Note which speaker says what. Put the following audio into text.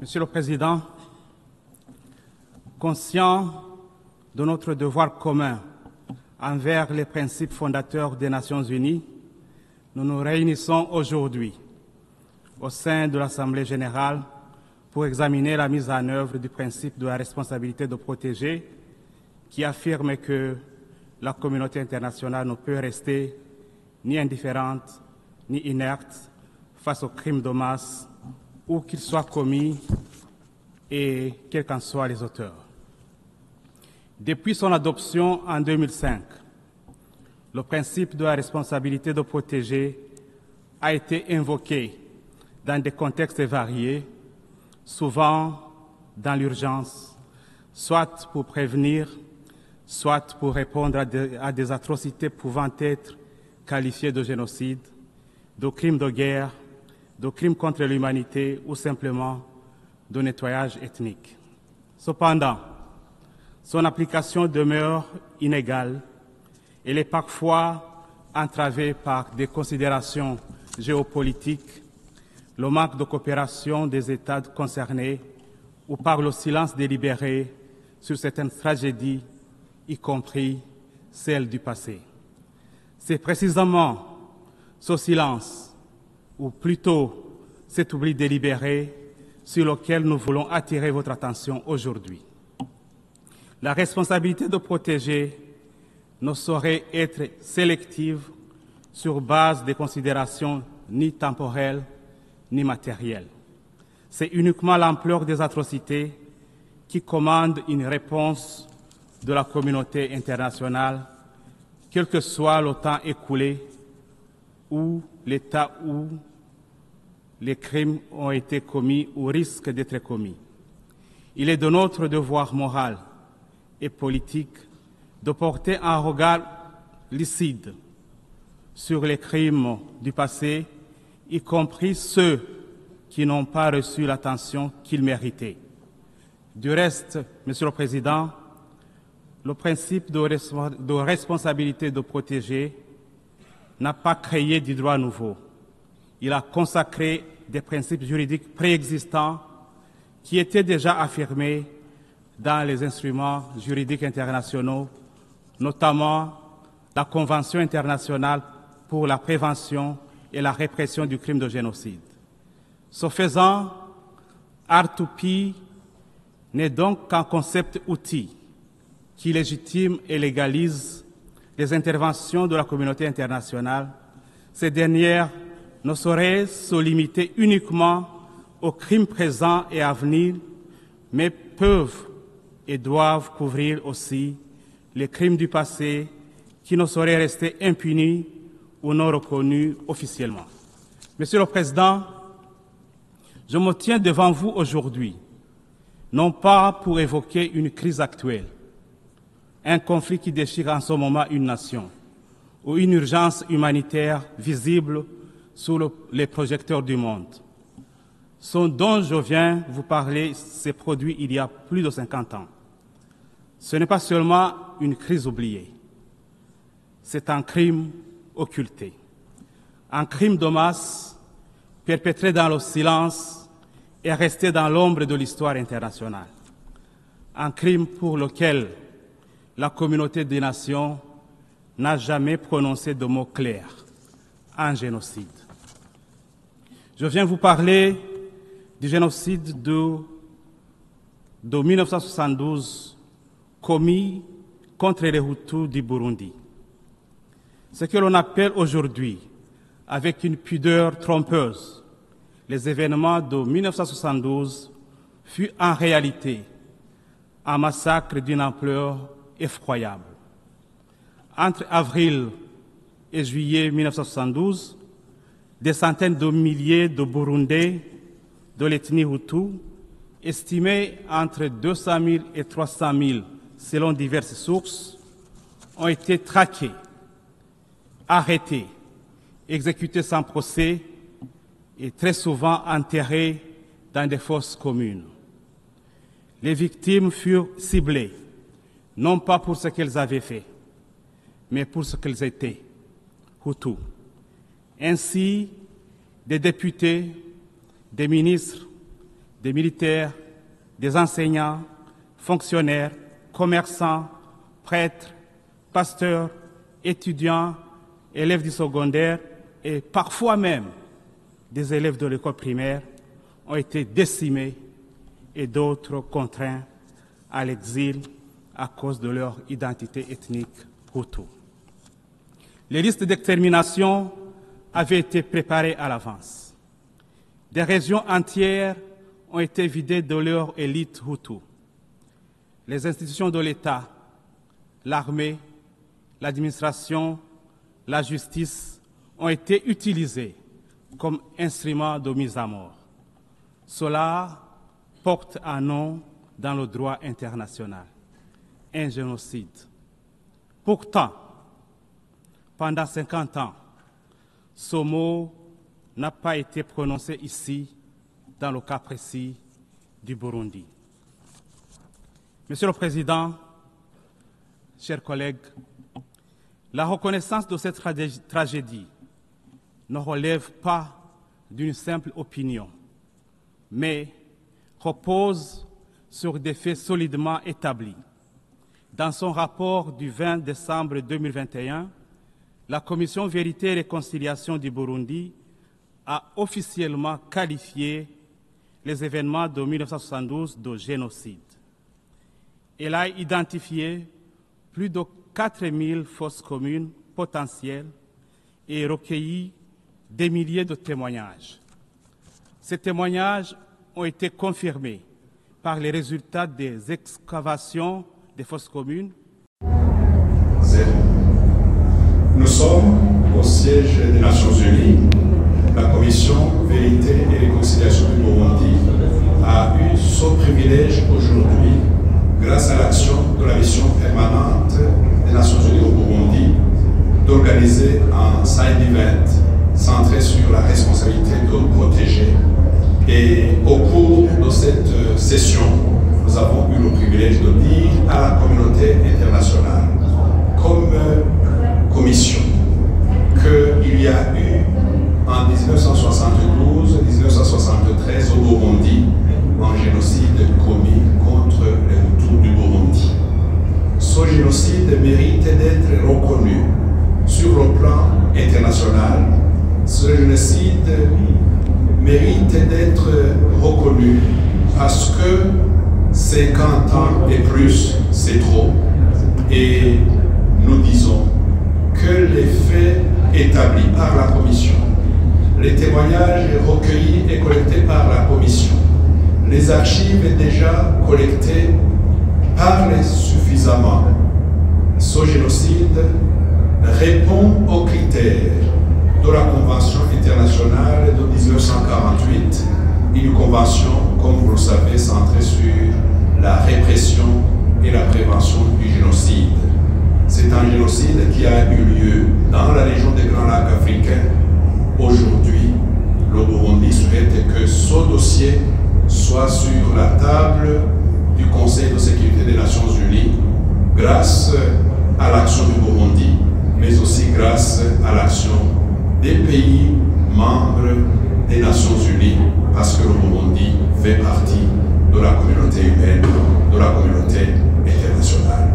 Speaker 1: Monsieur le Président, conscient de notre devoir commun envers les principes fondateurs des Nations Unies, nous nous réunissons aujourd'hui au sein de l'Assemblée générale pour examiner la mise en œuvre du principe de la responsabilité de protéger, qui affirme que la communauté internationale ne peut rester ni indifférente ni inerte face aux crimes de masse, où qu'ils soient commis et quels qu'en soient les auteurs. Depuis son adoption en 2005, le principe de la responsabilité de protéger a été invoqué dans des contextes variés, souvent dans l'urgence, soit pour prévenir, soit pour répondre à des atrocités pouvant être qualifiées de génocide, de crimes de guerre, de crimes contre l'humanité ou simplement de nettoyage ethnique. Cependant, son application demeure inégale. Elle est parfois entravée par des considérations géopolitiques, le manque de coopération des États concernés ou par le silence délibéré sur certaines tragédies, y compris celles du passé. C'est précisément ce silence, ou plutôt cet oubli délibéré, sur lequel nous voulons attirer votre attention aujourd'hui. La responsabilité de protéger ne saurait être sélective sur base des considérations ni temporelles ni matérielles. C'est uniquement l'ampleur des atrocités qui commande une réponse de la communauté internationale, quel que soit le temps écoulé ou l'état où les crimes ont été commis ou risquent d'être commis. Il est de notre devoir moral et politique de porter un regard lucide sur les crimes du passé, y compris ceux qui n'ont pas reçu l'attention qu'ils méritaient. Du reste, Monsieur le Président, le principe de responsabilité de protéger n'a pas créé du droit nouveau. Il a consacré des principes juridiques préexistants qui étaient déjà affirmés dans les instruments juridiques internationaux, notamment la Convention internationale pour la prévention et la répression du crime de génocide. Ce faisant, R2P n'est donc qu'un concept-outil qui légitime et légalise les interventions de la communauté internationale. Ces dernières ne sauraient se limiter uniquement aux crimes présents et à venir, mais peuvent et doivent couvrir aussi les crimes du passé qui ne sauraient rester impunis ou non reconnus officiellement. Monsieur le Président, je me tiens devant vous aujourd'hui, non pas pour évoquer une crise actuelle, un conflit qui déchire en ce moment une nation, ou une urgence humanitaire visible sous les projecteurs du monde. Ce dont je viens vous parler s'est produit il y a plus de 50 ans. Ce n'est pas seulement une crise oubliée, c'est un crime occulté, un crime de masse perpétré dans le silence et resté dans l'ombre de l'histoire internationale, un crime pour lequel la communauté des nations n'a jamais prononcé de mots clairs, un génocide. Je viens vous parler du génocide de 1972 commis contre les Hutus du Burundi. Ce que l'on appelle aujourd'hui, avec une pudeur trompeuse, les événements de 1972 fut en réalité un massacre d'une ampleur effroyable. Entre avril et juillet 1972, des centaines de milliers de Burundais de l'ethnie Hutu, estimés entre 200 000 et 300 000 selon diverses sources, ont été traqués, arrêtés, exécutés sans procès et très souvent enterrés dans des fosses communes. Les victimes furent ciblées, non pas pour ce qu'elles avaient fait, mais pour ce qu'elles étaient, Hutus. Ainsi, des députés, des ministres, des militaires, des enseignants, fonctionnaires, commerçants, prêtres, pasteurs, étudiants, élèves du secondaire et parfois même des élèves de l'école primaire ont été décimés et d'autres contraints à l'exil à cause de leur identité ethnique Hutu. Les listes d'extermination avaient été préparées à l'avance. Des régions entières ont été vidées de leur élite Hutu. Les institutions de l'État, l'armée, l'administration, la justice ont été utilisées comme instruments de mise à mort. Cela porte un nom dans le droit international, un génocide. Pourtant, pendant 50 ans, ce mot n'a pas été prononcé ici, dans le cas précis du Burundi. Monsieur le Président, chers collègues, la reconnaissance de cette tragédie ne relève pas d'une simple opinion, mais repose sur des faits solidement établis. Dans son rapport du 20 décembre 2021, la Commission Vérité et Réconciliation du Burundi a officiellement qualifié les événements de 1972 de génocide. Elle a identifié plus de 4000 fosses communes potentielles et recueilli des milliers de témoignages. Ces témoignages ont été confirmés par les résultats des excavations des fosses communes.
Speaker 2: Nous sommes au siège des Nations Unies. La Commission Vérité et Réconciliation du Burundi a eu ce privilège aujourd'hui, grâce à l'action de la mission permanente des Nations Unies au Burundi, d'organiser un side event centré sur la responsabilité de protéger. Et au cours de cette session, nous avons eu le privilège de dire à la communauté internationale, comme commission, qu'il y a eu en 1972-1973 au Burundi un génocide commis contre les Hutus du Burundi. Ce génocide mérite d'être reconnu sur le plan international. Ce génocide mérite d'être reconnu parce que 50 ans et plus, c'est trop. Et nous disons que les faits établis par la Commission, les témoignages recueillis et collectés par la Commission, les archives déjà collectées parlent suffisamment. Ce génocide répond aux critères de la Convention internationale de 1948, une convention, comme vous le savez, centrée sur la répression et la prévention du génocide. C'est un génocide qui a eu lieu dans la région des Grands Lacs africains. Aujourd'hui, le Burundi souhaite que ce dossier soit sur la table du Conseil de sécurité des Nations Unies grâce à l'action du Burundi, mais aussi grâce à l'action des pays membres des Nations Unies, parce que le Burundi fait partie de la communauté humaine, de la communauté internationale.